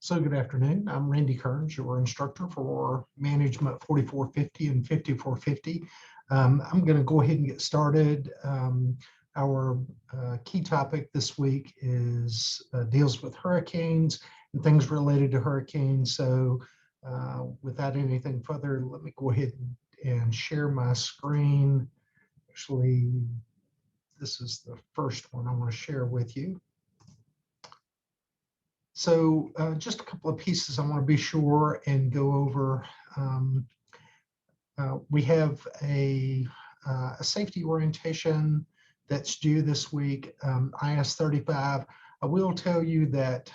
So good afternoon. I'm Randy Kearns, your instructor for Management 4450 and 5450. I'm going to go ahead and get started. Our key topic this week is deals with hurricanes and things related to hurricanes. So without anything further, let me go ahead and share my screen. Actually, this is the first one I want to share with you. So just a couple of pieces I want to be sure and go over. We have a safety orientation that's due this week, IS 35. I will tell you that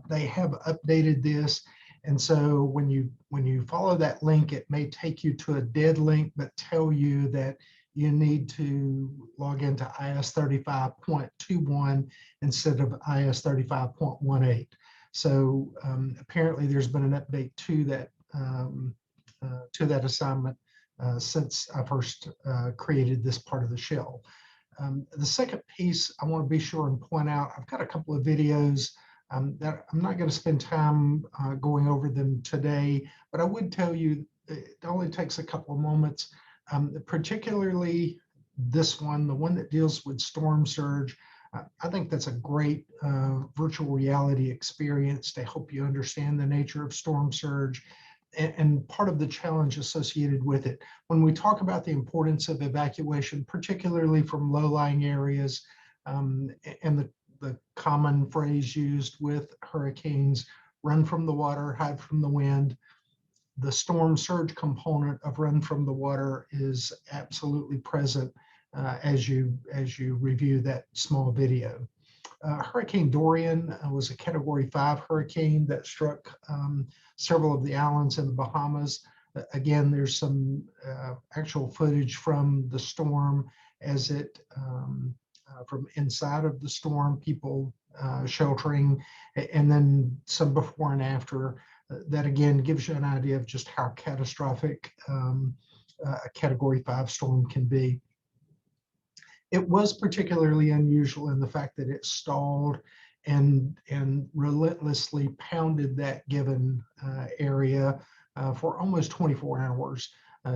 they have updated this. And so when you follow that link, it may take you to a dead link, but tell you that you need to log into IS 35.21 instead of IS 35.18. So apparently there's been an update to that assignment since I first created this part of the shell. The second piece I want to be sure and point out, I've got a couple of videos that I'm not going to spend time going over them today, but I would tell you it only takes a couple of moments. Particularly this one, the one that deals with storm surge. I think that's a great virtual reality experience to help you understand the nature of storm surge and part of the challenge associated with it. When we talk about the importance of evacuation, particularly from low-lying areas, and the common phrase used with hurricanes, run from the water, hide from the wind, the storm surge component of run from the water is absolutely present as you review that small video. Hurricane Dorian was a Category 5 hurricane that struck several of the islands in the Bahamas. Again, there's some actual footage from the storm as it from inside of the storm, people sheltering, and then some before and after. That again gives you an idea of just how catastrophic a Category 5 storm can be. It was particularly unusual in the fact that it stalled and relentlessly pounded that given area for almost 24 hours.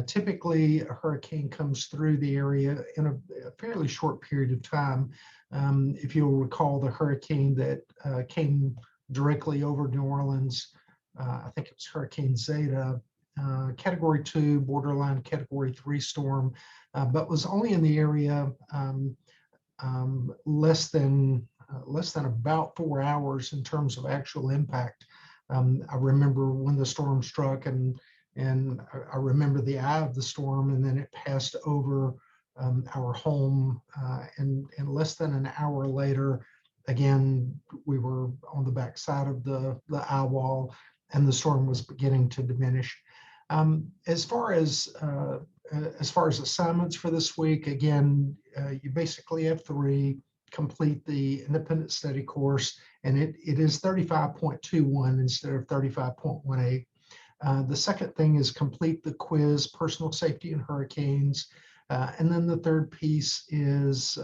Typically, a hurricane comes through the area in a fairly short period of time. If you'll recall the hurricane that came directly over New Orleans, I think it was Hurricane Zeta, Category 2, borderline Category 3 storm, but was only in the area less than about 4 hours in terms of actual impact. I remember when the storm struck, and I remember the eye of the storm, and then it passed over our home, and less than an hour later, again, we were on the back side of the eye wall, and the storm was beginning to diminish. As far as assignments for this week, again, you basically have 3. Complete the independent study course, and it is 35.21 instead of 35.18. The second thing is complete the quiz, personal safety and hurricanes. And then the third piece is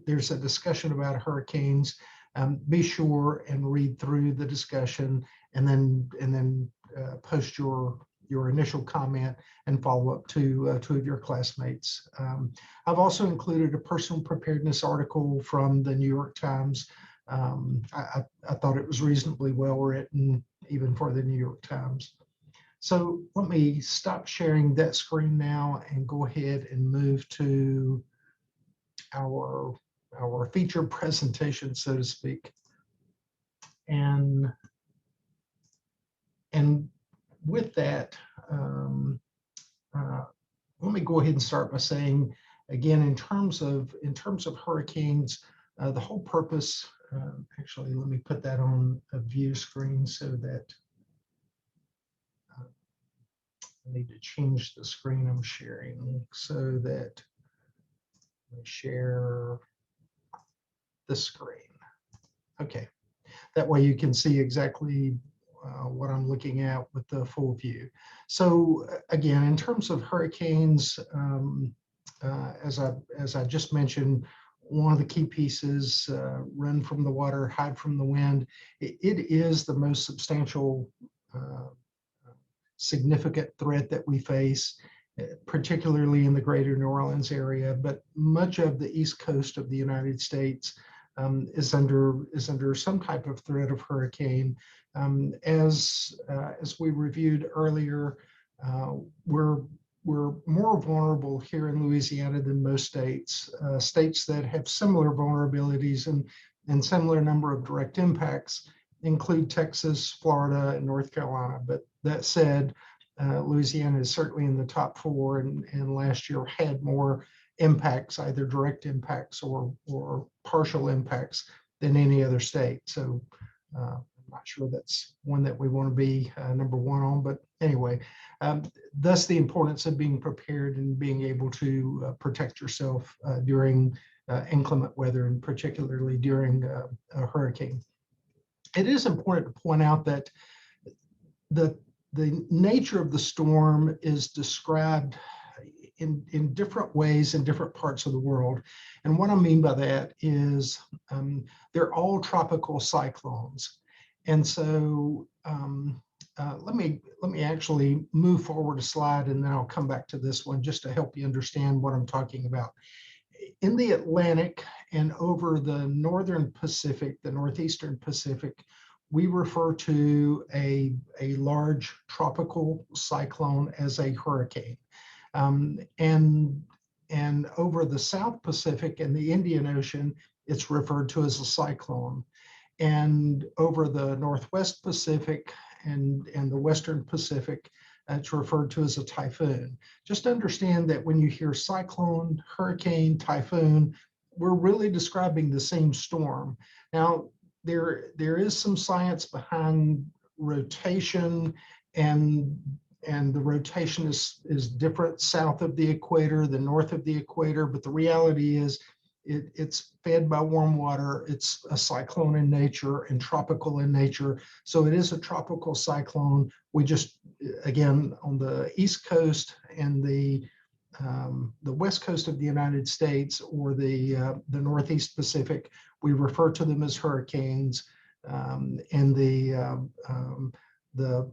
there's a discussion about hurricanes. Be sure and read through the discussion, and then post your initial comment and follow up to 2 of your classmates. I've also included a personal preparedness article from the New York Times. I thought it was reasonably well written, even for the New York Times. So let me stop sharing that screen now and go ahead and move to our feature presentation, so to speak. And with that, let me go ahead and start by saying, again, in terms of hurricanes, the whole purpose. Actually, let me put that on a view screen so that I need to change the screen I'm sharing so that I share the screen. Okay, that way you can see exactly what I'm looking at with the full view. So again, in terms of hurricanes, as I just mentioned, one of the key pieces, run from the water, hide from the wind. It is the most substantial, uh, significant threat that we face, particularly in the greater New Orleans area, but much of the East Coast of the United States is under some type of threat of hurricane. As we reviewed earlier, uh, we're we're more vulnerable here in Louisiana than most states. States that have similar vulnerabilities and similar number of direct impacts include Texas, Florida, and North Carolina. But that said, Louisiana is certainly in the top four, and last year had more impacts, either direct impacts or partial impacts, than any other state. So I'm not sure that's one that we want to be number one on, but anyway, thus the importance of being prepared and being able to protect yourself during inclement weather, and particularly during a hurricane. It is important to point out that the nature of the storm is described in different ways in different parts of the world. And what I mean by that is they're all tropical cyclones. And so let me actually move forward a slide, and then I'll come back to this one just to help you understand what I'm talking about. In the Atlantic and over the northern Pacific, the northeastern Pacific, we refer to a large tropical cyclone as a hurricane. And over the South Pacific and the Indian Ocean, it's referred to as a cyclone. And over the Northwest Pacific and the Western Pacific, it's referred to as a typhoon. Just understand that when you hear cyclone, hurricane, typhoon, we're really describing the same storm. Now, there is some science behind rotation, and the rotation is different south of the equator than north of the equator, but the reality is it's fed by warm water. It's a cyclone in nature and tropical in nature. So it is a tropical cyclone. We just, again, on the East Coast and the West Coast of the United States, or the Northeast Pacific, we refer to them as hurricanes. In the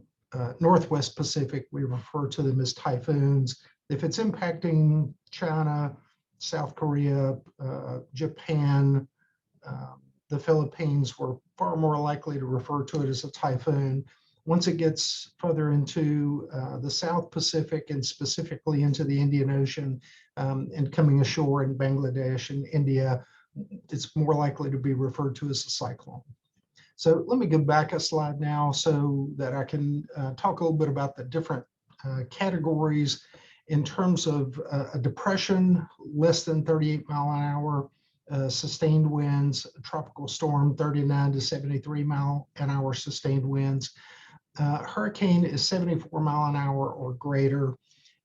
Northwest Pacific, we refer to them as typhoons. If it's impacting China, South Korea, Japan, the Philippines, we're far more likely to refer to it as a typhoon. Once it gets further into the South Pacific, and specifically into the Indian Ocean, and coming ashore in Bangladesh and India, it's more likely to be referred to as a cyclone. So let me go back a slide now so that I can talk a little bit about the different categories in terms of a depression, less than 38 mile an hour, sustained winds, tropical storm, 39 to 73 mile an hour sustained winds. Hurricane is 74 mile an hour or greater.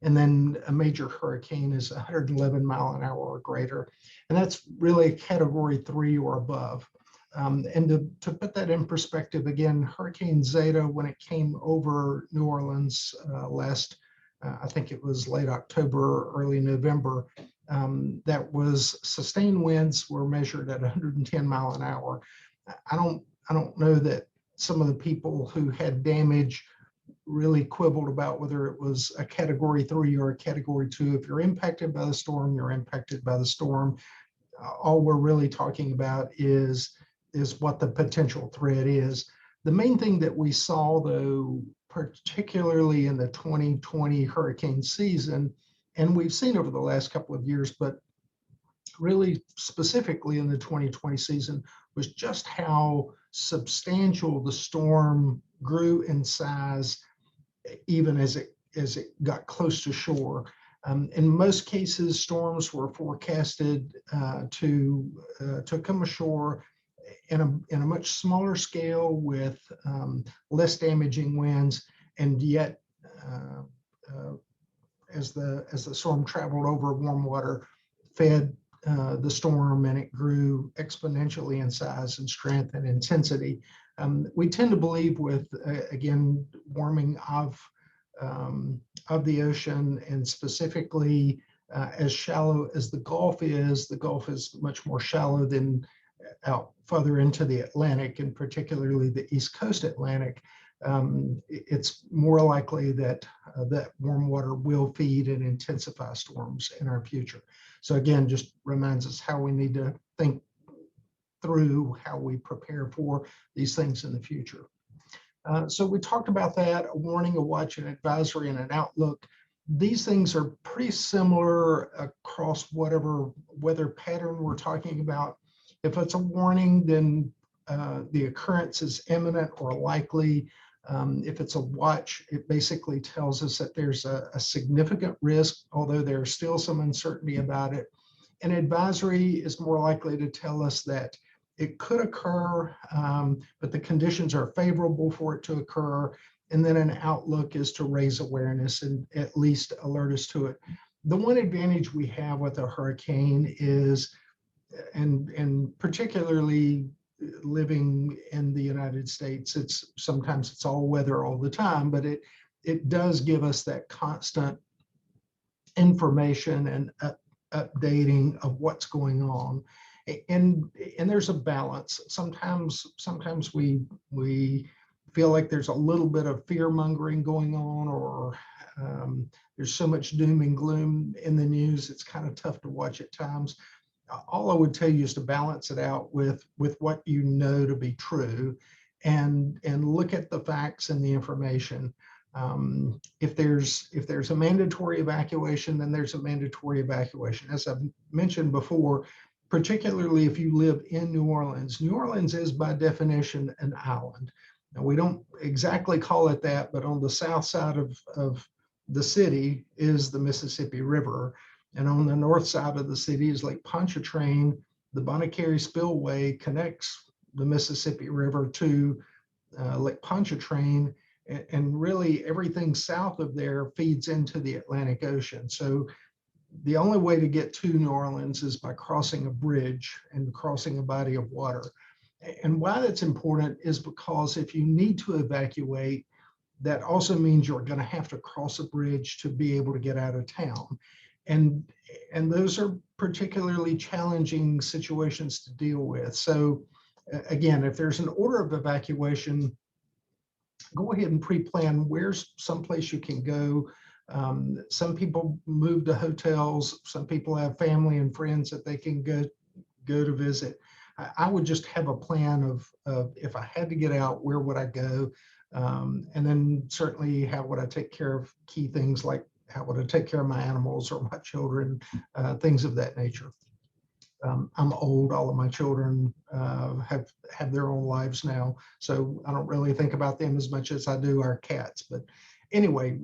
And then a major hurricane is 111 mile an hour or greater. And that's really a category 3 or above. And to put that in perspective, again, Hurricane Zeta, when it came over New Orleans last, I think it was late October, early November, that was sustained winds were measured at 110 mile an hour. I don't know that some of the people who had damage really quibbled about whether it was a category 3 or a category 2. If you're impacted by the storm, you're impacted by the storm. All we're really talking about is what the potential threat is. The main thing that we saw, though, particularly in the 2020 hurricane season, and we've seen over the last couple of years, but really specifically in the 2020 season, was just how substantial the storm grew in size, even as it got close to shore. In most cases, storms were forecasted to come ashore in a much smaller scale with less damaging winds, and yet as the storm traveled over warm water, fed the storm, and it grew exponentially in size and strength and intensity. We tend to believe with again, warming of the ocean, and specifically as shallow as the Gulf is. The Gulf is much more shallow than out further into the Atlantic, and particularly the East Coast Atlantic. It's more likely that that warm water will feed and intensify storms in our future. So again, just reminds us how we need to think through how we prepare for these things in the future. So we talked about that, a warning, a watch, an advisory, and an outlook. These things are pretty similar across whatever weather pattern we're talking about. If it's a warning, then the occurrence is imminent or likely. If it's a watch, it basically tells us that there's a significant risk, although there's still some uncertainty about it. An advisory is more likely to tell us that it could occur, but the conditions are favorable for it to occur. And then an outlook is to raise awareness and at least alert us to it. The one advantage we have with a hurricane is, and particularly living in the United States, sometimes it's all weather all the time, but it does give us that constant information and updating of what's going on. And there's a balance. Sometimes we feel like there's a little bit of fear mongering going on, or there's so much doom and gloom in the news, it's kind of tough to watch at times. All I would tell you is to balance it out with what you know to be true, and look at the facts and the information. If there's a mandatory evacuation, then there's a mandatory evacuation. As I've mentioned before, particularly if you live in New Orleans. New Orleans is by definition an island. Now, we don't exactly call it that, but on the south side of the city is the Mississippi River. And on the north side of the city is Lake Pontchartrain. The Bonnet-Carré Spillway connects the Mississippi River to Lake Pontchartrain. And really everything south of there feeds into the Atlantic Ocean. So the only way to get to New Orleans is by crossing a bridge and crossing a body of water. And why that's important is because if you need to evacuate, that also means you're going to have to cross a bridge to be able to get out of town. And those are particularly challenging situations to deal with. So again, if there's an order of evacuation, go ahead and pre-plan where's someplace you can go. Some people move to hotels. Some people have family and friends that they can go to visit. I would just have a plan of if I had to get out, where would I go? And then certainly how would I take care of key things like how would I take care of my animals or my children, things of that nature. I'm old. All of my children have their own lives now, so I don't really think about them as much as I do our cats. But anyway,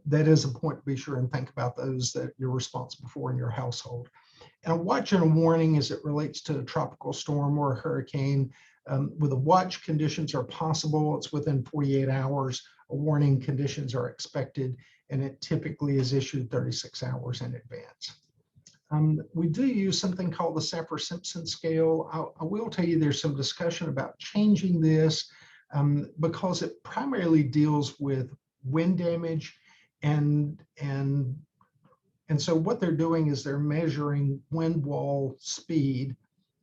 that is a point to be sure and think about those that you're responsible for in your household. And a watch and a warning as it relates to a tropical storm or a hurricane. With a watch, conditions are possible. It's within 48 hours. A warning, conditions are expected, and it typically is issued 36 hours in advance. We do use something called the Saffir-Simpson scale. I will tell you there's some discussion about changing this because it primarily deals with wind damage, and so what they're doing is they're measuring wind wall speed.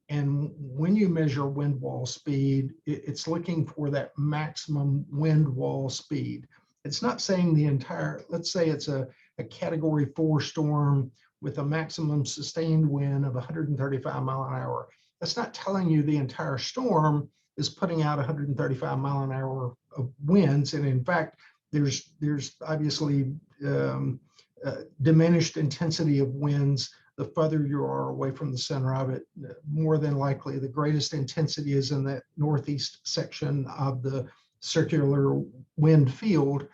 And when you measure wind wall speed, it's looking for that maximum wind wall speed. It's not saying the entire, let's say it's a Category 4 storm with a maximum sustained wind of 135 mile an hour. That's not telling you the entire storm is putting out 135 mile an hour of winds. And in fact, there's obviously diminished intensity of winds the further you are away from the center of it. More than likely, the greatest intensity is in that northeast section of the circular wind field.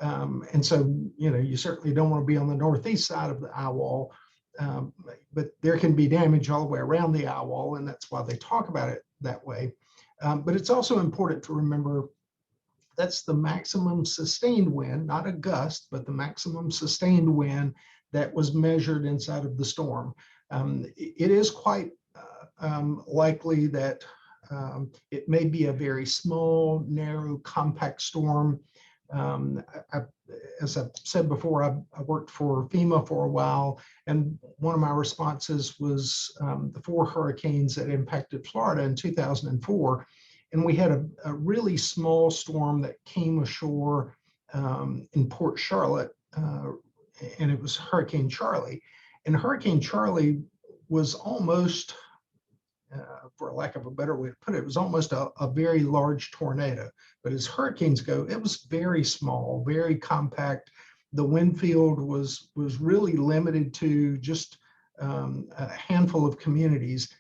And so, you certainly don't want to be on the northeast side of the eye wall, but there can be damage all the way around the eye wall, and that's why they talk about it that way. But it's also important to remember that's the maximum sustained wind, not a gust, but the maximum sustained wind that was measured inside of the storm. It is quite likely that it may be a very small, narrow, compact storm, I, as I've said before, I worked for FEMA for a while, and one of my responses was the 4 hurricanes that impacted Florida in 2004. And we had a really small storm that came ashore in Port Charlotte, and it was Hurricane Charlie. And Hurricane Charlie was almost, for lack of a better way to put it, it was almost a very large tornado. But as hurricanes go, it was very small, very compact. The wind field was really limited to just a handful of communities.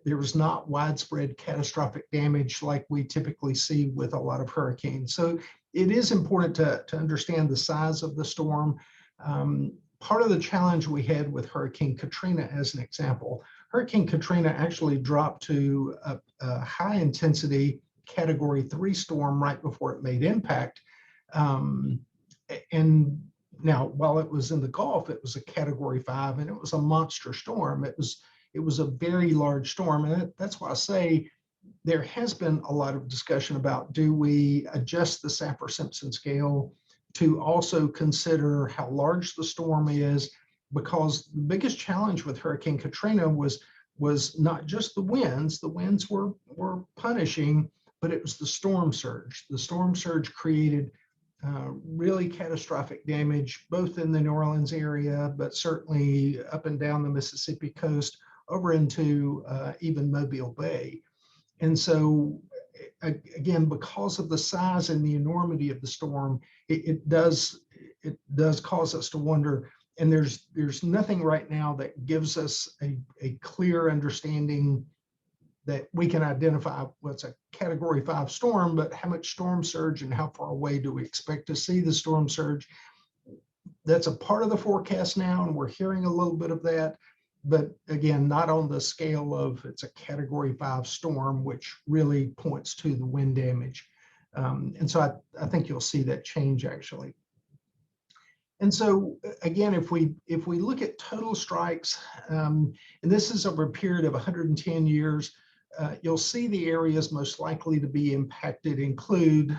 There was not widespread catastrophic damage like we typically see with a lot of hurricanes. So it is important to understand the size of the storm. Part of the challenge we had with Hurricane Katrina, as an example, Hurricane Katrina actually dropped to a high intensity Category 3 storm right before it made impact. And now, while it was in the Gulf, it was a Category 5, and it was a monster storm. It was a very large storm, and that's why I say there has been a lot of discussion about, do we adjust the Saffir-Simpson scale to also consider how large the storm is? Because the biggest challenge with Hurricane Katrina was not just the winds. The winds were punishing, but it was the storm surge. The storm surge created really catastrophic damage, both in the New Orleans area, but certainly up and down the Mississippi coast, over into even Mobile Bay. And so, again, because of the size and the enormity of the storm, it does cause us to wonder. And there's nothing right now that gives us a clear understanding that we can identify what's a Category 5 storm, but how much storm surge and how far away do we expect to see the storm surge? That's a part of the forecast now, and we're hearing a little bit of that. But again, not on the scale of it's a Category 5 storm, which really points to the wind damage. And so I think you'll see that change, actually. And so again, if we look at total strikes, and this is over a period of 110 years, you'll see the areas most likely to be impacted include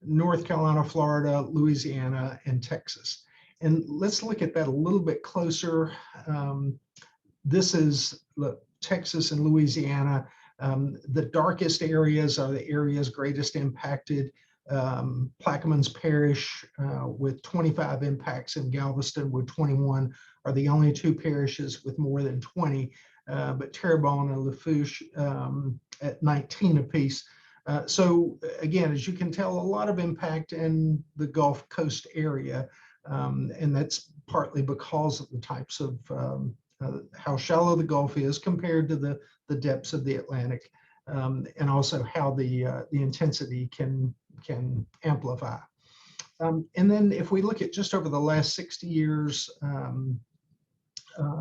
North Carolina, Florida, Louisiana, and Texas. And let's look at that a little bit closer. This is Texas and Louisiana. The darkest areas are the areas greatest impacted. Plaquemines Parish with 25 impacts, and Galveston with 21 are the only 2 parishes with more than 20, but Terrebonne and Lafourche at 19 apiece. So again, as you can tell, a lot of impact in the Gulf Coast area, and that's partly because of the types of how shallow the Gulf is compared to the depths of the Atlantic, and also how the intensity can amplify. And then if we look at just over the last 60 years,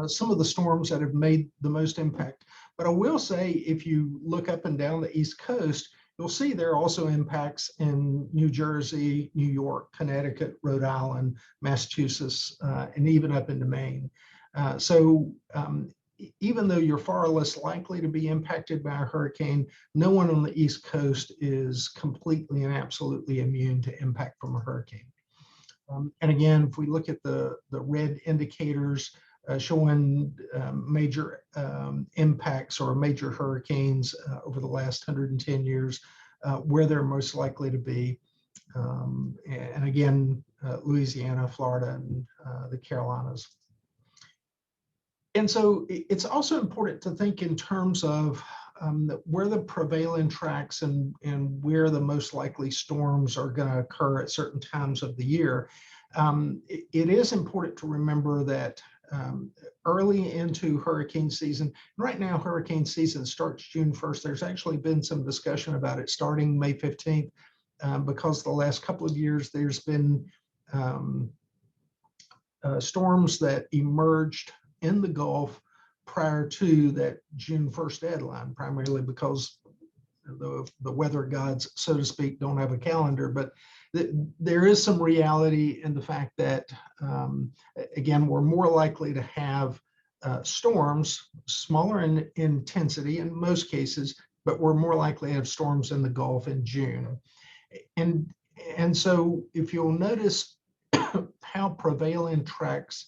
some of the storms that have made the most impact. But I will say, if you look up and down the East Coast, you'll see there are also impacts in New Jersey, New York, Connecticut, Rhode Island, Massachusetts, and even up into Maine. So even though you're far less likely to be impacted by a hurricane, no one on the East Coast is completely and absolutely immune to impact from a hurricane. And again, if we look at the red indicators showing major impacts or major hurricanes over the last 110 years, where they're most likely to be. And again, Louisiana, Florida, and the Carolinas. And so it's also important to think in terms of where the prevailing tracks and where the most likely storms are going to occur at certain times of the year. It is important to remember that early into hurricane season, right now hurricane season starts June 1st. There's actually been some discussion about it starting May 15th, because the last couple of years there's been storms that emerged in the Gulf prior to that June 1st deadline, primarily because the weather gods, so to speak, don't have a calendar. But there is some reality in the fact that, again, we're more likely to have storms, smaller in intensity in most cases, but we're more likely to have storms in the Gulf in June. And And so if you'll notice how prevailing tracks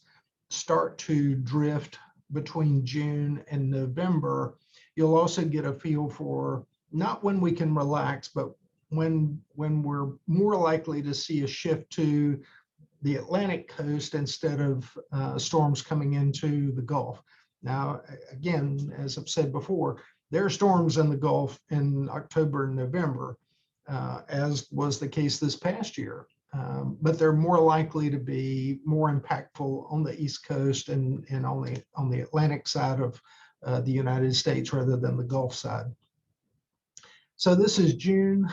start to drift between June and November, you'll also get a feel for not when we can relax, but when we're more likely to see a shift to the Atlantic coast instead of storms coming into the Gulf. Now, again, as I've said before, there are storms in the Gulf in October and November, as was the case this past year. But they're more likely to be more impactful on the East Coast and on the Atlantic side of the United States rather than the Gulf side. So this is June.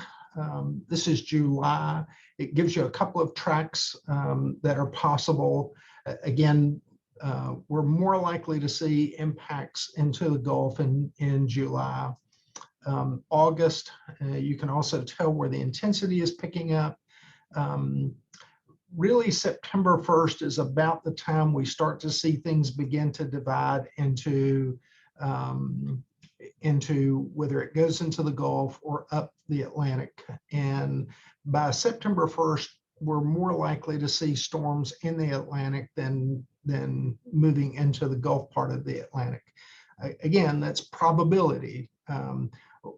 This is July. It gives you a couple of tracks that are possible. Again, we're more likely to see impacts into the Gulf in July. August, you can also tell where the intensity is picking up. Really, September 1st is about the time we start to see things begin to divide into whether it goes into the Gulf or up the Atlantic. And by September 1st, we're more likely to see storms in the Atlantic than moving into the Gulf part of the Atlantic. Again, that's probability.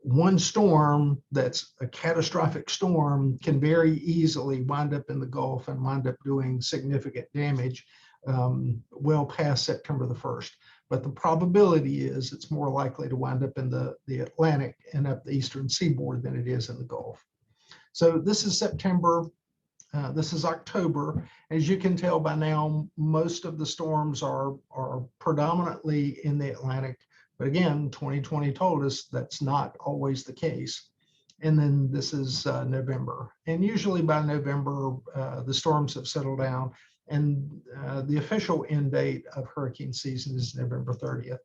One storm that's a catastrophic storm can very easily wind up in the Gulf and wind up doing significant damage well past September the 1st. But the probability is it's more likely to wind up in the Atlantic and up the eastern seaboard than it is in the Gulf. So this is September. This is October. As you can tell by now, most of the storms are predominantly in the Atlantic. But again, 2020 told us that's not always the case. And then this is November. And usually by November, the storms have settled down. And the official end date of hurricane season is November 30th.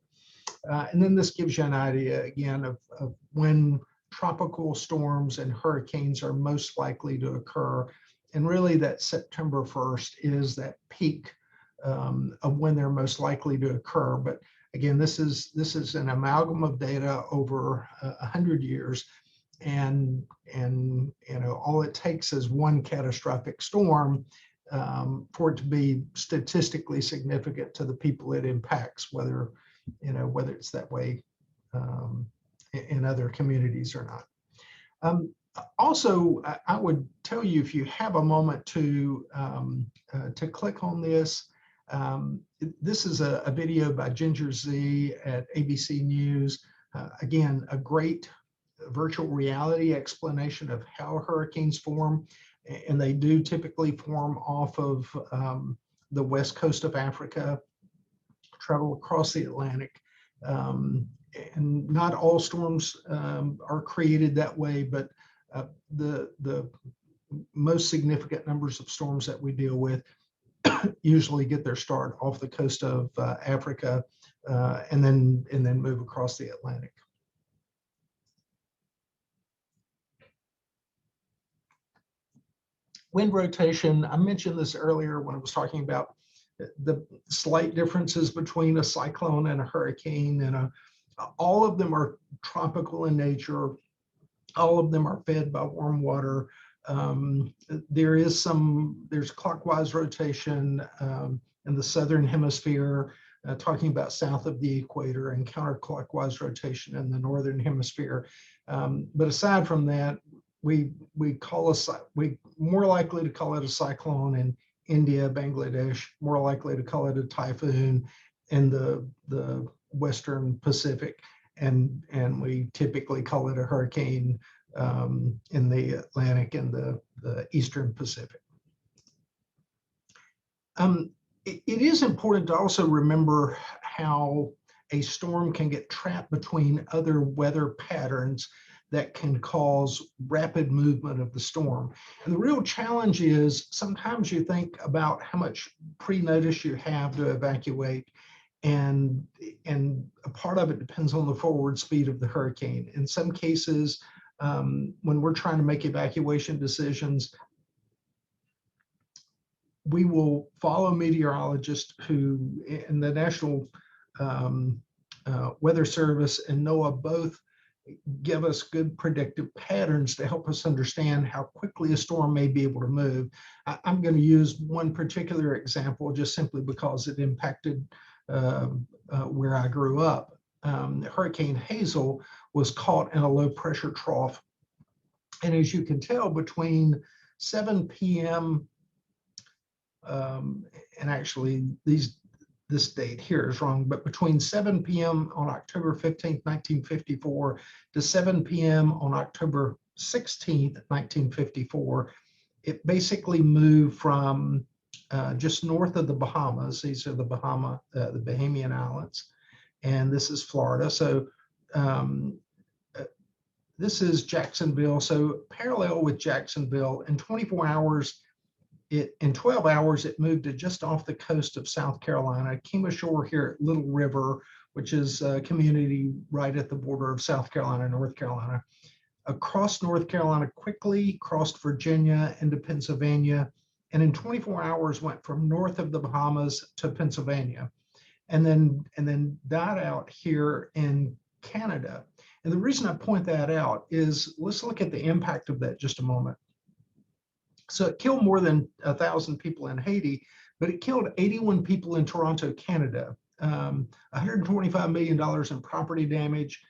And then this gives you an idea, again, of when tropical storms and hurricanes are most likely to occur. And really that September 1st is that peak of when they're most likely to occur. But again, this is an amalgam of data over 100 years. And you know, all it takes is one catastrophic storm for it to be statistically significant to the people it impacts, whether it's that way in other communities or not. Also, I would tell you, if you have a moment to click on this, this is a video by Ginger Z at ABC News. Again, a great virtual reality explanation of how hurricanes form. And they do typically form off of the west coast of Africa, travel across the Atlantic. And not all storms are created that way, but the most significant numbers of storms that we deal with usually get their start off the coast of Africa and then move across the Atlantic. Wind rotation, I mentioned this earlier when I was talking about the slight differences between a cyclone and a hurricane, and all of them are tropical in nature. All of them are fed by warm water. There's clockwise rotation in the southern hemisphere, talking about south of the equator, and counterclockwise rotation in the northern hemisphere. But aside from that, we more likely to call it a cyclone in India, Bangladesh, more likely to call it a typhoon in the Western Pacific, and we typically call it a hurricane in the Atlantic and the Eastern Pacific. It is important to also remember how a storm can get trapped between other weather patterns that can cause rapid movement of the storm. And the real challenge is sometimes you think about how much pre-notice you have to evacuate, and a part of it depends on the forward speed of the hurricane. In some cases, when we're trying to make evacuation decisions, we will follow meteorologists who, in the National Weather Service and NOAA, both give us good predictive patterns to help us understand how quickly a storm may be able to move. I'm going to use one particular example just simply because it impacted where I grew up. Hurricane Hazel was caught in a low pressure trough. And as you can tell, between 7 p.m. And actually this date here is wrong, but between 7 p.m. on October 15th, 1954 to 7 p.m. on October 16th, 1954, it basically moved from just north of the Bahamas. These are the Bahamian Islands, and this is Florida. So this is Jacksonville. So parallel with Jacksonville, in 24 hours, in 12 hours, it moved to just off the coast of South Carolina, came ashore here at Little River, which is a community right at the border of South Carolina, North Carolina, across North Carolina quickly, crossed Virginia into Pennsylvania, and in 24 hours went from north of the Bahamas to Pennsylvania, and then died out here in Canada. And the reason I point that out is, let's look at the impact of that just a moment. So it killed more than 1,000 people in Haiti, but it killed 81 people in Toronto, Canada, $125 million in property damage.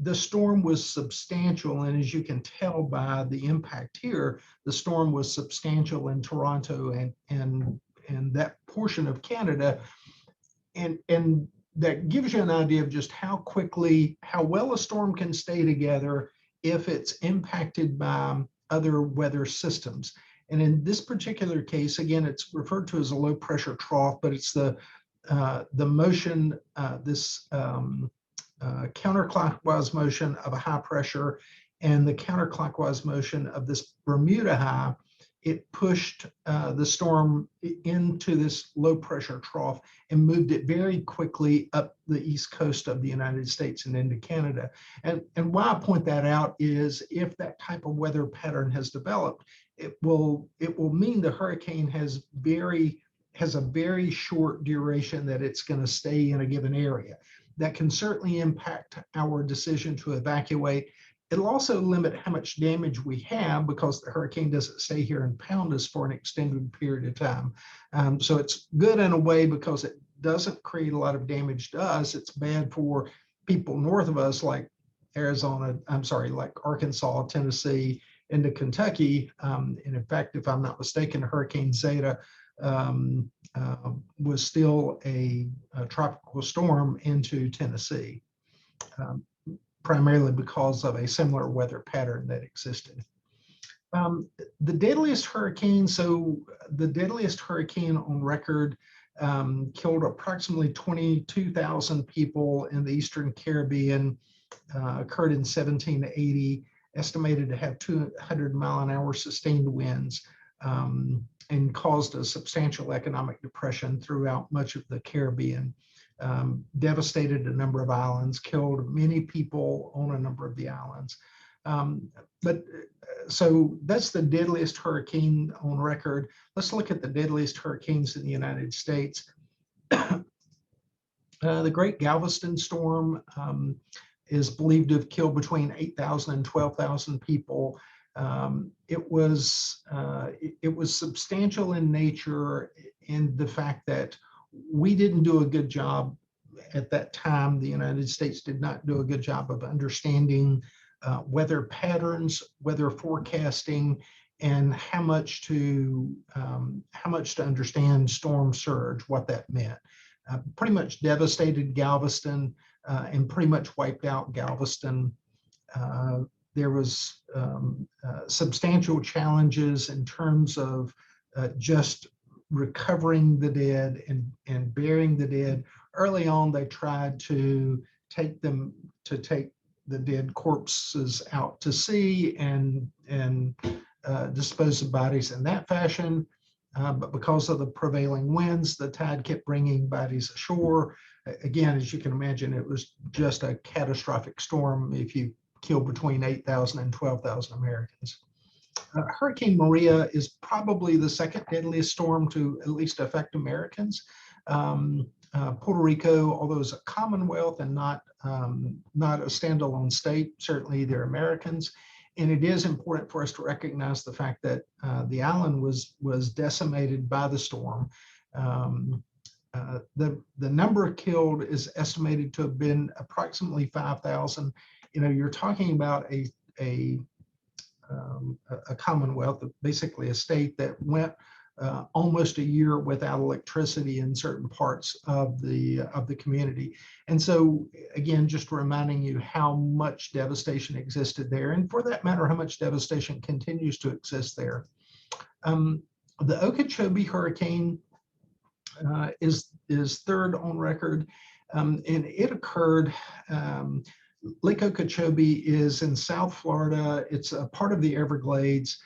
The storm was substantial, and as you can tell by the impact here, the storm was substantial in Toronto and that portion of Canada. And that gives you an idea of just how well a storm can stay together if it's impacted by other weather systems. And in this particular case, again, it's referred to as a low pressure trough, but it's the motion, this counterclockwise motion of a high pressure and the counterclockwise motion of this Bermuda high. It pushed the storm into this low pressure trough and moved it very quickly up the east coast of the United States and into Canada. And why I point that out is, if that type of weather pattern has developed, it will mean the hurricane has a very short duration that it's going to stay in a given area. That can certainly impact our decision to evacuate. It'll also limit how much damage we have, because the hurricane doesn't stay here and pound us for an extended period of time. So it's good in a way because it doesn't create a lot of damage to us. It's bad for people north of us, like Arkansas, Tennessee, into Kentucky. And in fact, if I'm not mistaken, Hurricane Zeta was still a tropical storm into Tennessee. Primarily because of a similar weather pattern that existed. The deadliest hurricane on record killed approximately 22,000 people in the Eastern Caribbean, occurred in 1780, estimated to have 200-mile-an-hour sustained winds, and caused a substantial economic depression throughout much of the Caribbean. Devastated a number of islands, killed many people on a number of the islands. So that's the deadliest hurricane on record. Let's look at the deadliest hurricanes in the United States. The Great Galveston Storm is believed to have killed between 8,000 and 12,000 people. It was substantial in nature, in the fact that we didn't do a good job at that time. The United States did not do a good job of understanding weather patterns, weather forecasting, and how much to understand storm surge, what that meant. Pretty much devastated Galveston and pretty much wiped out Galveston. There was substantial challenges in terms of just recovering the dead and burying the dead. Early on, they tried to take the dead corpses out to sea and dispose of bodies in that fashion. But because of the prevailing winds, the tide kept bringing bodies ashore. Again, as you can imagine, it was just a catastrophic storm if you kill between 8,000 and 12,000 Americans. Hurricane Maria is probably the second deadliest storm to at least affect Americans. Puerto Rico, although it's a commonwealth and not a standalone state, certainly they're Americans. And it is important for us to recognize the fact that the island was decimated by the storm. The number killed is estimated to have been approximately 5,000. You're talking about a commonwealth, basically a state that went almost a year without electricity in certain parts of the community. And so again, just reminding you how much devastation existed there, and for that matter, how much devastation continues to exist there. The Okeechobee hurricane is third on record, and it occurred. Lake Okeechobee is in South Florida. It's a part of the Everglades.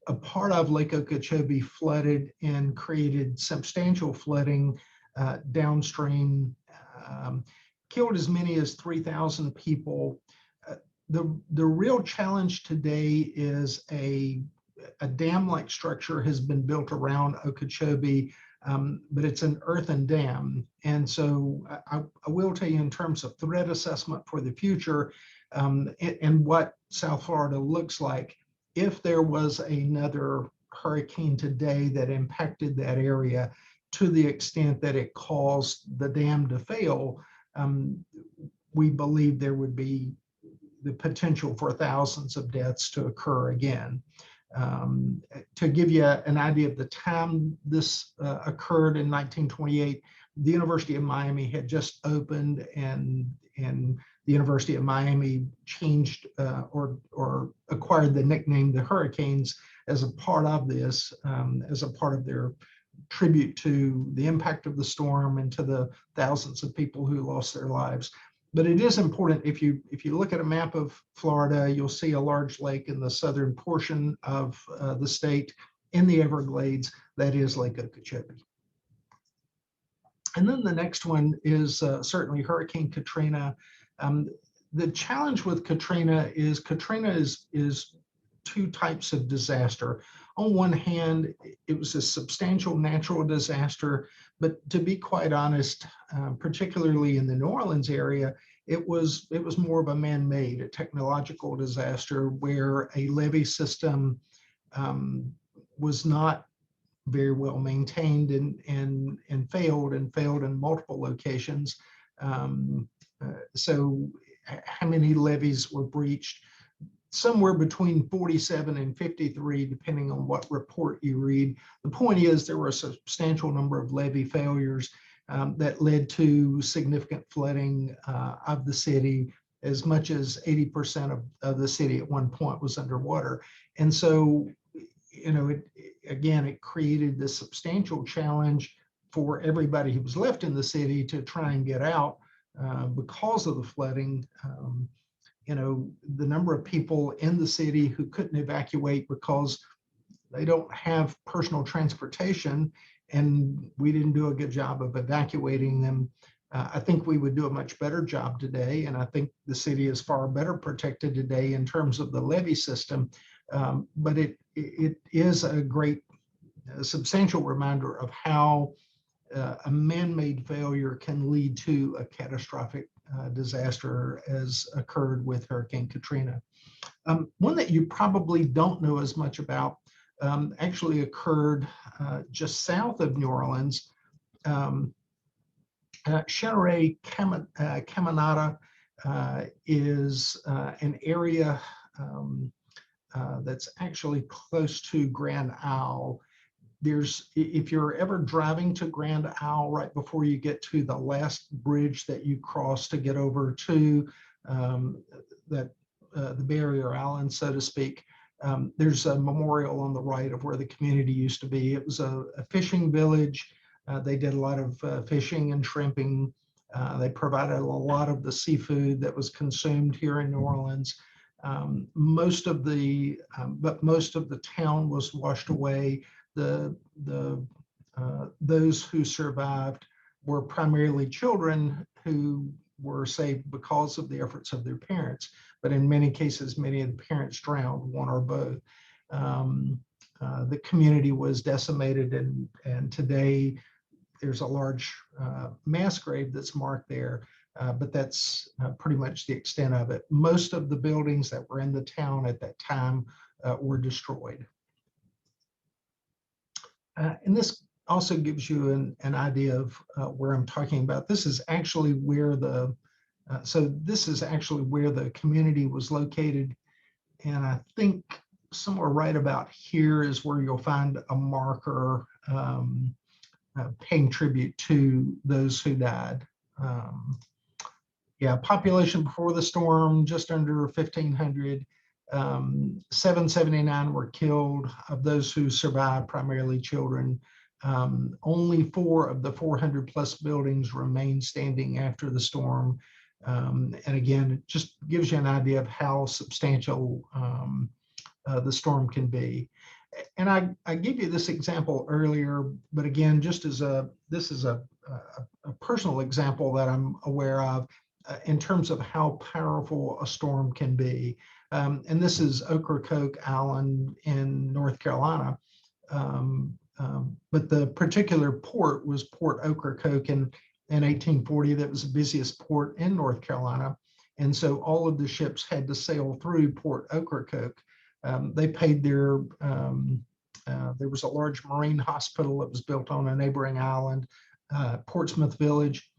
A part of Lake Okeechobee flooded and created substantial flooding downstream, killed as many as 3,000 people. The real challenge today is a dam-like structure has been built around Okeechobee, but it's an earthen dam. And so I will tell you, in terms of threat assessment for the future and what South Florida looks like, if there was another hurricane today that impacted that area to the extent that it caused the dam to fail, we believe there would be the potential for thousands of deaths to occur again. To give you an idea of the time this occurred, in 1928, the University of Miami had just opened, and the University of Miami changed or acquired the nickname the Hurricanes as a part of this, as a part of their tribute to the impact of the storm and to the thousands of people who lost their lives. But it is important, if you look at a map of Florida, you'll see a large lake in the southern portion of the state in the Everglades. That is Lake Okeechobee. And then the next one is certainly Hurricane Katrina. The challenge with Katrina is two types of disaster. On one hand, it was a substantial natural disaster, but to be quite honest, particularly in the New Orleans area, it was more of a man-made, a technological disaster where a levee system was not very well maintained and failed in multiple locations. So how many levees were breached? Somewhere between 47 and 53, depending on what report you read. The point is, there were a substantial number of levee failures that led to significant flooding of the city. As much as 80% of the city at one point was underwater. And so, it created this substantial challenge for everybody who was left in the city to try and get out because of the flooding. The number of people in the city who couldn't evacuate because they don't have personal transportation, and we didn't do a good job of evacuating them. I think we would do a much better job today, and I think the city is far better protected today in terms of the levee system. But it is a substantial reminder of how a man-made failure can lead to a catastrophic disaster, as occurred with Hurricane Katrina. One that you probably don't know as much about actually occurred just south of New Orleans. Chenery Caminada is an area that's actually close to Grand Isle. If you're ever driving to Grand Isle, right before you get to the last bridge that you cross to get over to the barrier island, so to speak, there's a memorial on the right of where the community used to be. It was a fishing village. They did a lot of fishing and shrimping. They provided a lot of the seafood that was consumed here in New Orleans. Most of the town was washed away. Those who survived were primarily children who were saved because of the efforts of their parents. But in many cases, many of the parents drowned, one or both. The community was decimated, and today there's a large mass grave that's marked there, but that's pretty much the extent of it. Most of the buildings that were in the town at that time were destroyed. And this also gives you an idea of where I'm talking about. This is actually where this is actually where the community was located. And I think somewhere right about here is where you'll find a marker paying tribute to those who died. Yeah, population before the storm, just under 1,500. 779 were killed. Of those who survived, primarily children. Only 4 of the 400 plus buildings remain standing after the storm. And again, it just gives you an idea of how substantial the storm can be. And I gave you this example earlier, but again, just as this is a personal example that I'm aware of in terms of how powerful a storm can be. And this is Ocracoke Island in North Carolina. But the particular port was Port Ocracoke in 1840. That was the busiest port in North Carolina. And so all of the ships had to sail through Port Ocracoke. They paid their, there was a large marine hospital that was built on a neighboring island, Portsmouth Village.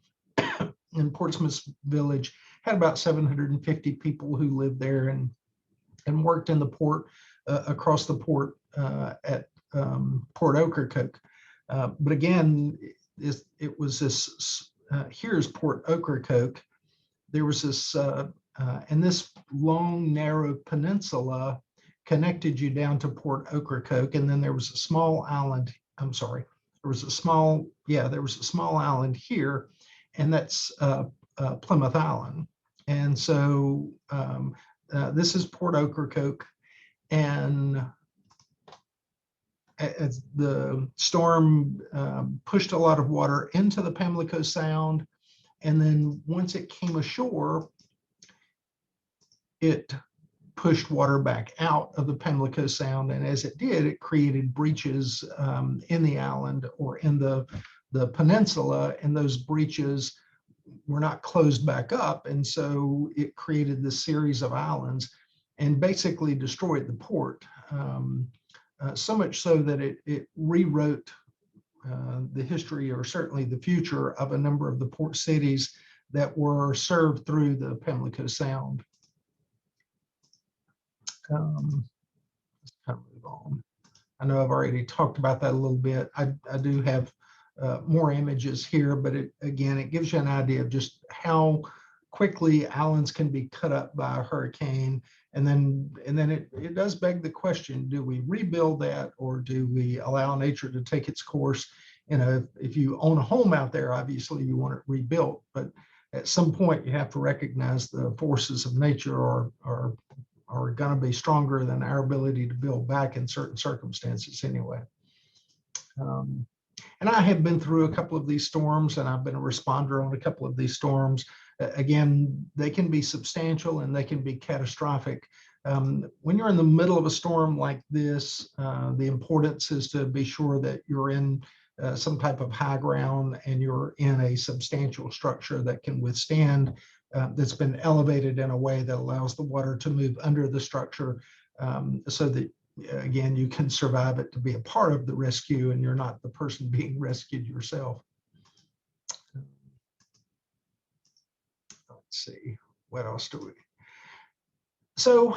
And Portsmouth Village had about 750 people who lived there and worked in the port, across the port at Port Ocracoke. But again, it was this, here's Port Ocracoke. There was this, and this long, narrow peninsula connected you down to Port Ocracoke. And then there was a small island, I'm sorry, there was a small island here, and that's Plymouth Island. And so this is Port Ocracoke, and as the storm pushed a lot of water into the Pamlico Sound, and then once it came ashore, it pushed water back out of the Pamlico Sound, and as it did, it created breaches in the island or in the peninsula, and those breaches were not closed back up, and so it created this series of islands and basically destroyed the port. So much so that it rewrote the history, or certainly the future, of a number of the port cities that were served through the Pamlico Sound. Let's kind of move on. I know I've already talked about that a little bit. I do have more images here, but again, it gives you an idea of just how quickly islands can be cut up by a hurricane. And then it does beg the question, do we rebuild that, or do we allow nature to take its course? You know, if you own a home out there, obviously you want it rebuilt, but at some point you have to recognize the forces of nature are going to be stronger than our ability to build back in certain circumstances anyway. And I have been through a couple of these storms, and I've been a responder on a couple of these storms. Again, they can be substantial and they can be catastrophic. When you're in the middle of a storm like this, the importance is to be sure that you're in some type of high ground and you're in a substantial structure that can withstand, that's been elevated in a way that allows the water to move under the structure, so that, again, you can survive it, to be a part of the rescue and you're not the person being rescued yourself. Let's see, what else do we? So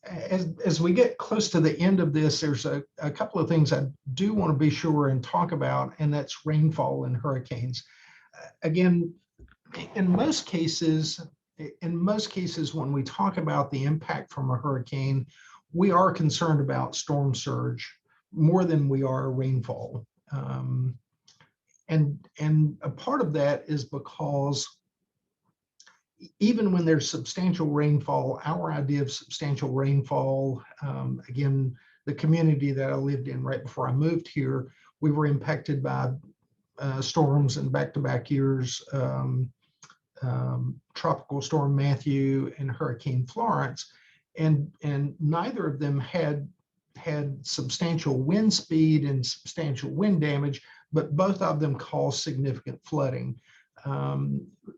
as we get close to the end of this, there's a couple of things I do want to be sure and talk about, and that's rainfall and hurricanes. Again, in most cases, when we talk about the impact from a hurricane, we are concerned about storm surge more than we are rainfall. And a part of that is because even when there's substantial rainfall, our idea of substantial rainfall, again, the community that I lived in right before I moved here, we were impacted by storms in back-to-back years, Tropical Storm Matthew and Hurricane Florence, and neither of them had substantial wind speed and substantial wind damage, but both of them caused significant flooding.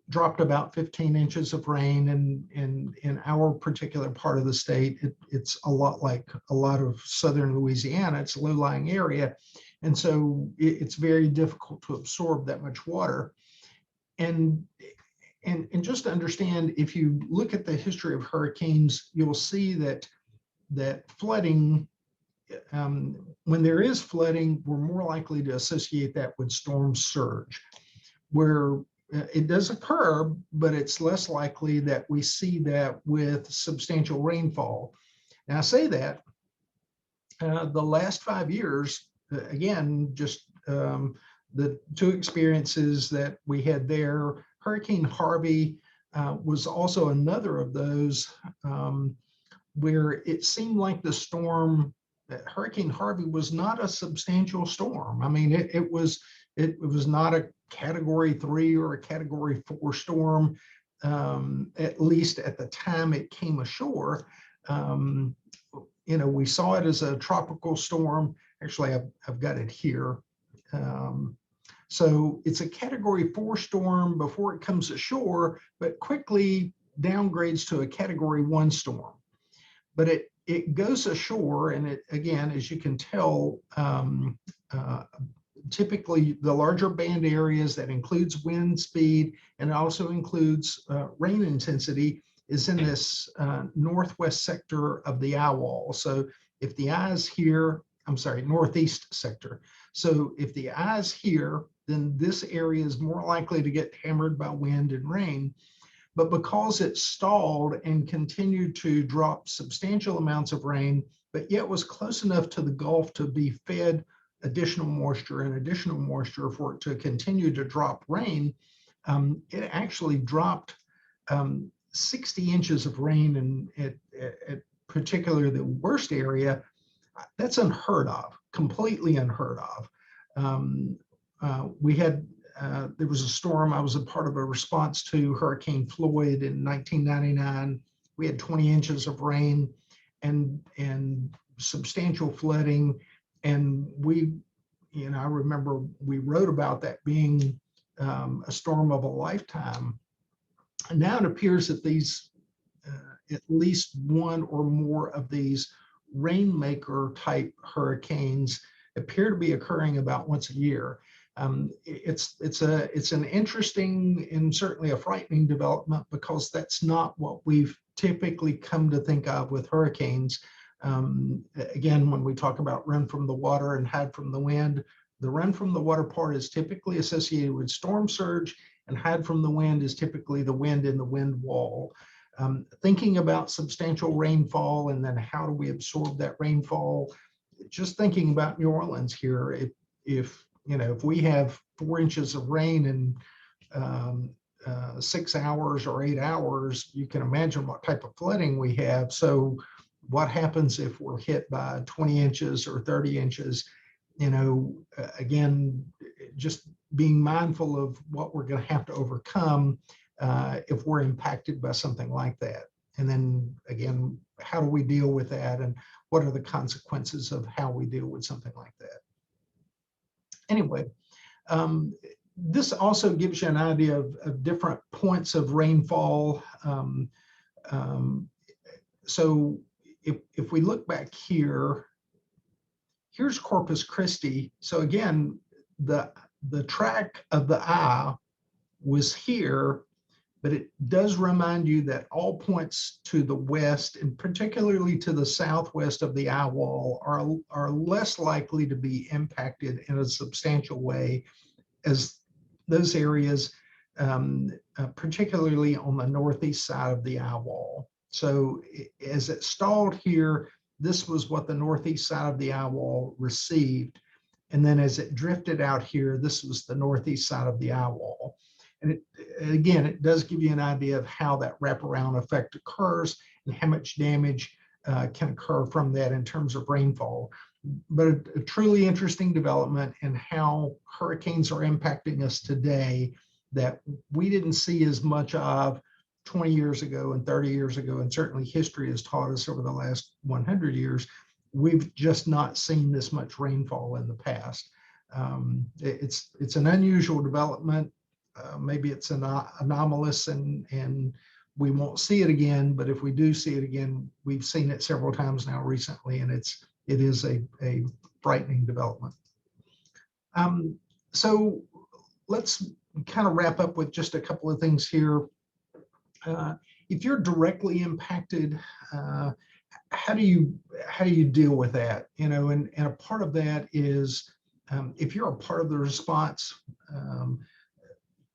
Dropped about 15 inches of rain in our particular part of the state. It's a lot like a lot of southern Louisiana. It's a low-lying area, and so it's very difficult to absorb that much water. And just to understand, if you look at the history of hurricanes, you'll see that flooding, when there is flooding, we're more likely to associate that with storm surge, where it does occur, but it's less likely that we see that with substantial rainfall. Now, I say that the last 5 years, again, just the two experiences that we had there, Hurricane Harvey was also another of those where it seemed like the storm, Hurricane Harvey was not a substantial storm. I mean, it was not a Category 3 or a Category 4 storm, at least at the time it came ashore. We saw it as a tropical storm. Actually, I've got it here. So it's a Category 4 storm before it comes ashore, but quickly downgrades to a Category 1 storm. But it goes ashore, and it, again, as you can tell, typically the larger band areas, that includes wind speed and also includes rain intensity, is in this northwest sector of the eye wall. So if the eye is here, I'm sorry, northeast sector. So if the eye is here, then this area is more likely to get hammered by wind and rain. But because it stalled and continued to drop substantial amounts of rain, but yet was close enough to the Gulf to be fed additional moisture and additional moisture for it to continue to drop rain, it actually dropped 60 inches of rain at particularly the worst area. That's unheard of, completely unheard of. We had, there was a storm, I was a part of a response to Hurricane Floyd in 1999. We had 20 inches of rain and substantial flooding. And I remember we wrote about that being a storm of a lifetime. And now it appears that these, at least one or more of these rainmaker type hurricanes appear to be occurring about once a year. It's an interesting and certainly a frightening development, because that's not what we've typically come to think of with hurricanes. Again, when we talk about run from the water and hide from the wind, the run from the water part is typically associated with storm surge, and hide from the wind is typically the wind in the wind wall. Thinking about substantial rainfall and then how do we absorb that rainfall, just thinking about New Orleans here, if we have 4 inches of rain in 6 hours or 8 hours, you can imagine what type of flooding we have. So what happens if we're hit by 20 inches or 30 inches? Again, just being mindful of what we're going to have to overcome if we're impacted by something like that. And then again, how do we deal with that, and what are the consequences of how we deal with something like that? Anyway, this also gives you an idea of different points of rainfall. So if we look back here, here's Corpus Christi. So again, the track of the eye was here, but it does remind you that all points to the west, and particularly to the southwest of the eye wall, are less likely to be impacted in a substantial way as those areas, particularly on the northeast side of the eye wall. So as it stalled here, this was what the northeast side of the eye wall received. And then as it drifted out here, this was the northeast side of the eye wall. And again, it does give you an idea of how that wraparound effect occurs and how much damage can occur from that in terms of rainfall. But a truly interesting development in how hurricanes are impacting us today that we didn't see as much of 20 years ago and 30 years ago, and certainly history has taught us over the last 100 years, we've just not seen this much rainfall in the past. It's an unusual development. Maybe it's anomalous and we won't see it again, but if we do see it again, we've seen it several times now recently, and it is a frightening development. So let's kind of wrap up with just a couple of things here. If you're directly impacted, how do you deal with that? You know, and a part of that is if you're a part of the response,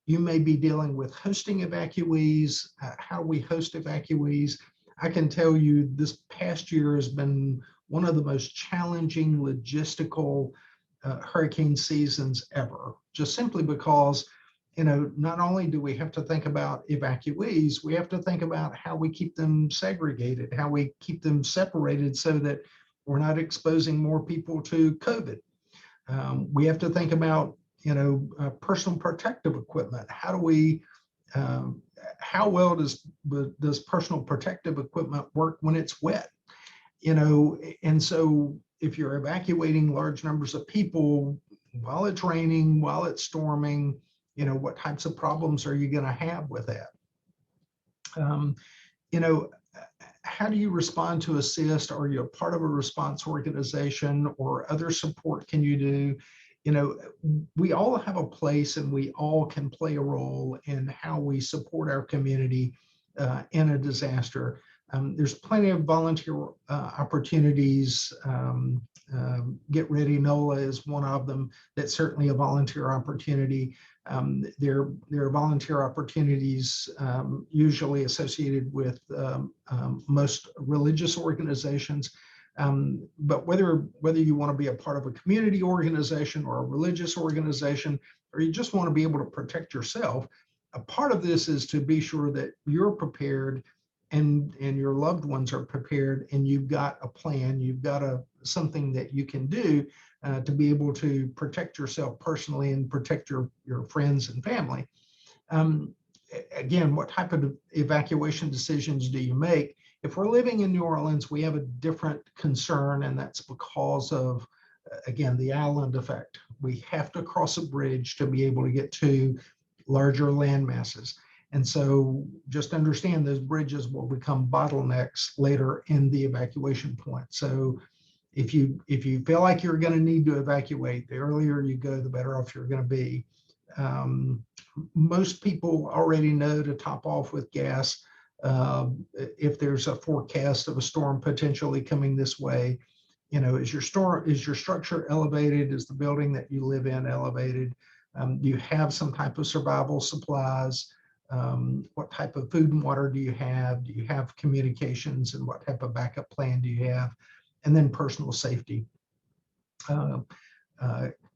you may be dealing with hosting evacuees. How we host evacuees. I can tell you this past year has been one of the most challenging logistical hurricane seasons ever, just simply because, you know, not only do we have to think about evacuees, we have to think about how we keep them segregated, how we keep them separated so that we're not exposing more people to COVID. We have to think about, you know, personal protective equipment. How do we, how well does personal protective equipment work when it's wet? You know, and so if you're evacuating large numbers of people while it's raining, while it's storming, you know, what types of problems are you going to have with that? You know, how do you respond to assist? Are you a part of a response organization, or other support can you do? You know, we all have a place and we all can play a role in how we support our community in a disaster. There's plenty of volunteer opportunities. Get Ready NOLA is one of them. That's certainly a volunteer opportunity. There are volunteer opportunities usually associated with most religious organizations. But whether you want to be a part of a community organization or a religious organization, or you just want to be able to protect yourself, a part of this is to be sure that you're prepared and your loved ones are prepared, and you've got a plan, you've got something that you can do to be able to protect yourself personally and protect your friends and family. Again, what type of evacuation decisions do you make? If we're living in New Orleans, we have a different concern, and that's because of, again, the island effect. We have to cross a bridge to be able to get to larger land masses. And so just understand those bridges will become bottlenecks later in the evacuation point. So if you feel like you're going to need to evacuate, the earlier you go, the better off you're going to be. Most people already know to top off with gas if there's a forecast of a storm potentially coming this way. You know, is your structure elevated? Is the building that you live in elevated? Do you have some type of survival supplies? What type of food and water do you have? Do you have communications, and what type of backup plan do you have? And then personal safety.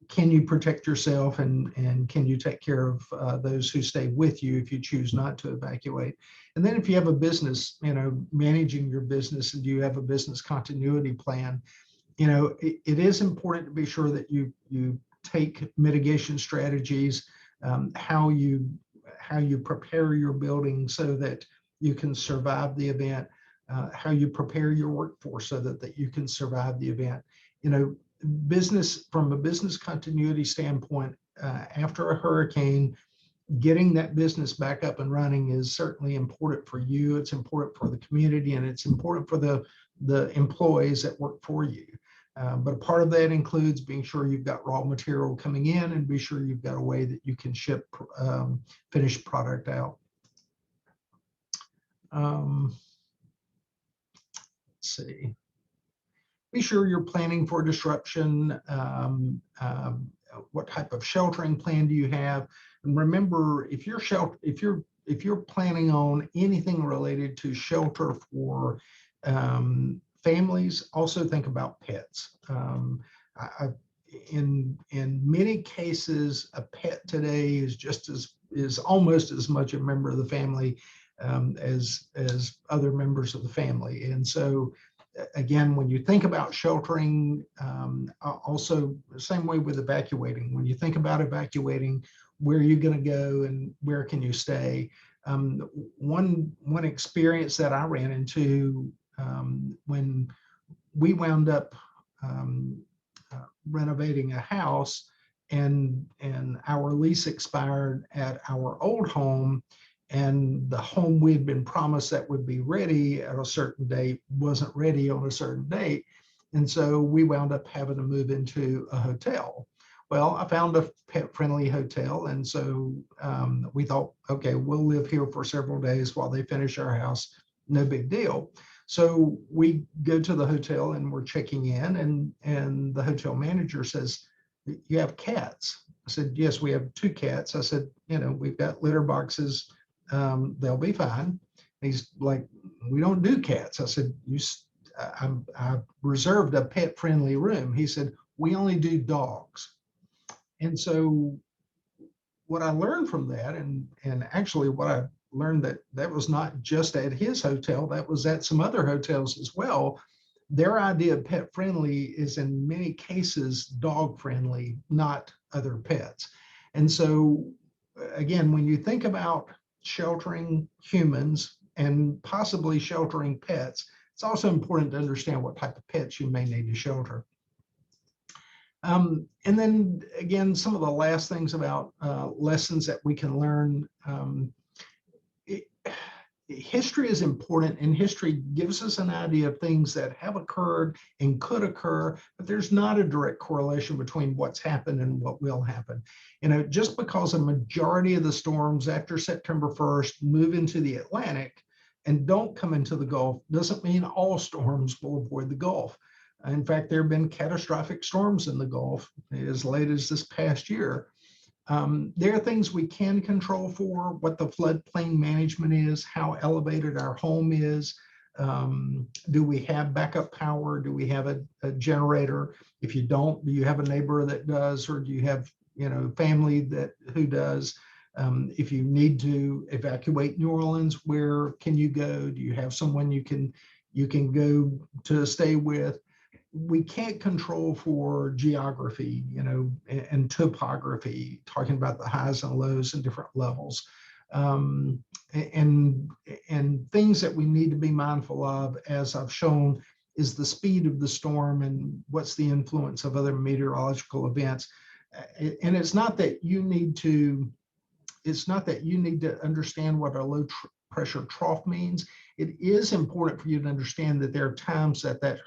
Can you protect yourself, and can you take care of those who stay with you if you choose not to evacuate? And then if you have a business, you know, managing your business, and do you have a business continuity plan? You know, it is important to be sure that you take mitigation strategies, how you prepare your building so that you can survive the event, how you prepare your workforce so that you can survive the event. You know, from a business continuity standpoint, after a hurricane, getting that business back up and running is certainly important for you. It's important for the community, and it's important for the employees that work for you. But a part of that includes being sure you've got raw material coming in, and be sure you've got a way that you can ship finished product out. Let's see. Be sure you're planning for disruption. What type of sheltering plan do you have? And remember, if you're planning on anything related to shelter for families, also think about pets. In many cases, a pet today is almost as much a member of the family as other members of the family. And so again, when you think about sheltering, also the same way with evacuating, when you think about evacuating, where are you going to go and where can you stay? One experience that I ran into when we wound up renovating a house, and our lease expired at our old home, and the home we had been promised that would be ready at a certain date wasn't ready on a certain date. And so we wound up having to move into a hotel. Well, I found a pet-friendly hotel, and so we thought, okay, we'll live here for several days while they finish our house. No big deal. So we go to the hotel and we're checking in, and the hotel manager says, "You have cats?" I said, "Yes, we have 2 cats." I said, "We've got litter boxes. They'll be fine." He's like, "We don't do cats." I said, "I reserved a pet-friendly room." He said, "We only do dogs." And so what I learned from that, and actually what I learned, that was not just at his hotel, that was at some other hotels as well. Their idea of pet friendly is in many cases dog friendly, not other pets. And so again, when you think about sheltering humans and possibly sheltering pets, it's also important to understand what type of pets you may need to shelter. And then again, some of the last things about lessons that we can learn. History is important, and history gives us an idea of things that have occurred and could occur, but there's not a direct correlation between what's happened and what will happen. Just because a majority of the storms after September 1st move into the Atlantic and don't come into the Gulf doesn't mean all storms will avoid the Gulf. In fact, there have been catastrophic storms in the Gulf as late as this past year. There are things we can control for, what the floodplain management is, how elevated our home is. Do we have backup power? Do we have a generator? If you don't, do you have a neighbor that does, or do you have family who does? If you need to evacuate New Orleans, where can you go? Do you have someone you can go to stay with? We can't control for geography, and topography, talking about the highs and lows and different levels, and things that we need to be mindful of, as I've shown, is the speed of the storm and what's the influence of other meteorological events. And it's not that you need to understand what a low pressure trough means. It is important for you to understand that there are times that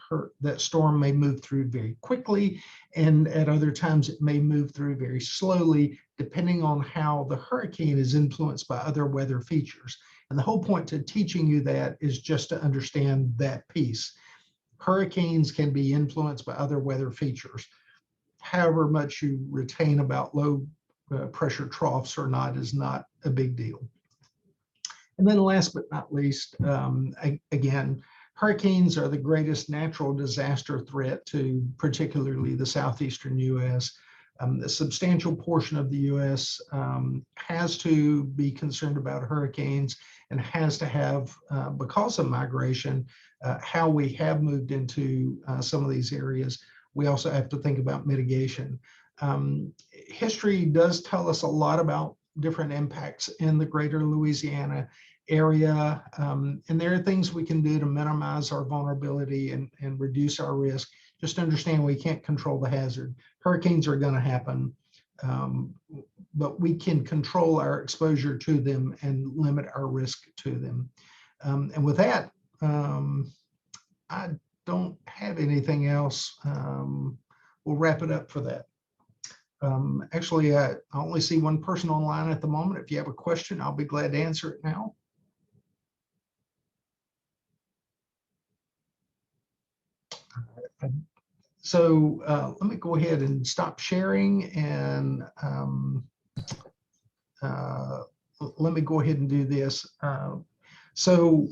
storm may move through very quickly, and at other times it may move through very slowly, depending on how the hurricane is influenced by other weather features. And the whole point to teaching you that is just to understand that piece. Hurricanes can be influenced by other weather features. However much you retain about low pressure troughs or not is not a big deal. And then last but not least, again, hurricanes are the greatest natural disaster threat to particularly the southeastern U.S. A substantial portion of the U.S. Has to be concerned about hurricanes and has to have, because of migration, how we have moved into some of these areas. We also have to think about mitigation. History does tell us a lot about different impacts in the greater Louisiana area, and there are things we can do to minimize our vulnerability and reduce our risk. Just understand we can't control the hazard. Hurricanes are going to happen, but we can control our exposure to them and limit our risk to them. And with that, I don't have anything else. We'll wrap it up for that. Actually, I only see one person online at the moment. If you have a question, I'll be glad to answer it now. So let me go ahead and stop sharing, and let me go ahead and do this. So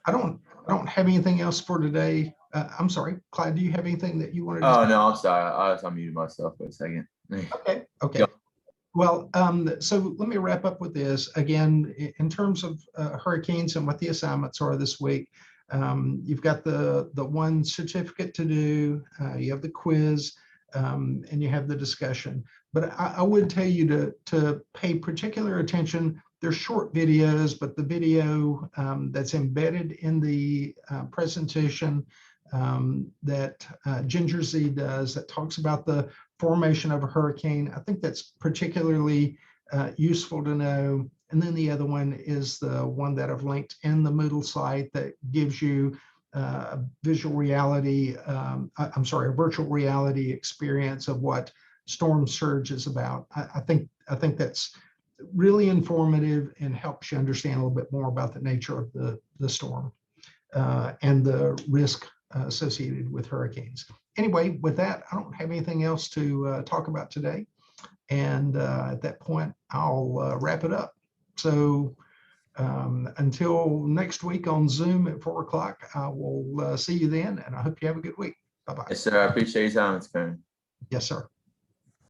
I don't have anything else for today. I'm sorry, Clyde, do you have anything that you wanted to say? Oh, no, I'm sorry. I just unmuted myself for a second. Okay. Well, so let me wrap up with this. Again, in terms of hurricanes and what the assignments are this week, you've got the one certificate to do, you have the quiz, and you have the discussion. But I would tell you to pay particular attention. They're short videos, but the video that's embedded in the presentation that Ginger Z does that talks about the formation of a hurricane. I think that's particularly useful to know. And then the other one is the one that I've linked in the Moodle site that gives you a visual reality, I'm sorry, a virtual reality experience of what storm surge is about. I think that's really informative and helps you understand a little bit more about the nature of the storm and the risk associated with hurricanes. Anyway, with that, I don't have anything else to talk about today. And at that point, I'll wrap it up. So until next week on Zoom at 4 o'clock, I will see you then, and I hope you have a good week. Bye-bye. Yes, sir. I appreciate your time, Mr. Kern. Yes, sir.